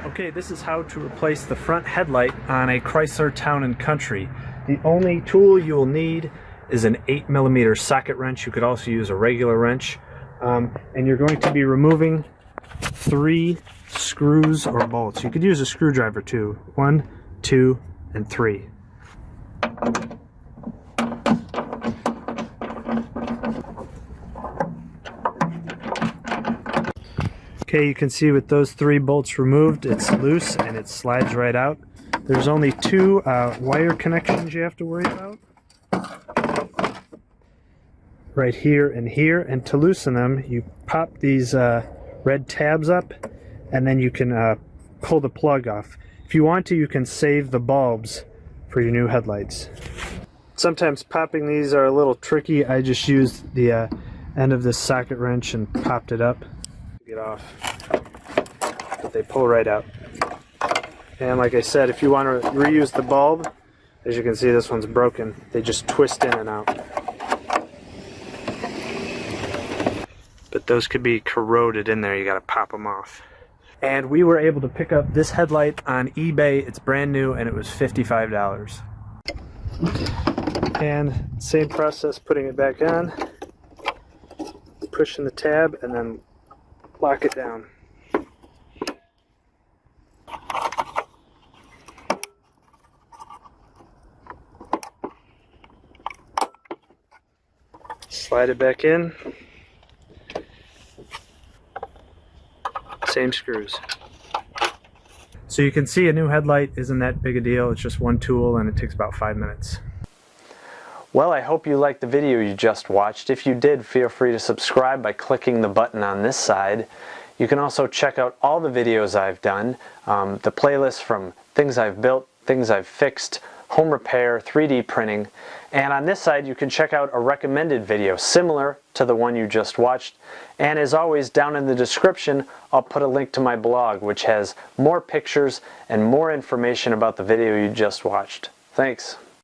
Okay, this is how to replace the front headlight on a Chrysler Town and Country. The only tool you will need is an 8mm socket wrench. You could also use a regular wrench. And you're going to be removing 3 screws or bolts. You could use a screwdriver too. 1, 2, and 3. Okay, you can see with those 3 bolts removed, it's loose and it slides right out. There's only 2 wire connections you have to worry about. Right here, and to loosen them, you pop these red tabs up, and then you can pull the plug off. If you want to, you can save the bulbs for your new headlights. Sometimes popping these are a little tricky. I just used the end of this socket wrench and popped it up to get off, but they pull right out. And like I said, if you want to reuse the bulb, as you can see, this one's broken. They just twist in and out. But those could be corroded in there. You got to pop them off. And we were able to pick up this headlight on eBay. It's brand new and it was $55. And same process, putting it back on, pushing the tab, and then lock it down. Slide it back in. Same screws. So you can see a new headlight isn't that big a deal. It's just one tool and it takes about 5 minutes. Well, I hope you liked the video you just watched. If you did, feel free to subscribe by clicking the button on this side. You can also check out all the videos I've done, the playlist from things I've built, things I've fixed, home repair, 3D printing, and on this side you can check out a recommended video similar to the one you just watched. And as always, down in the description I'll put a link to my blog, which has more pictures and more information about the video you just watched. Thanks.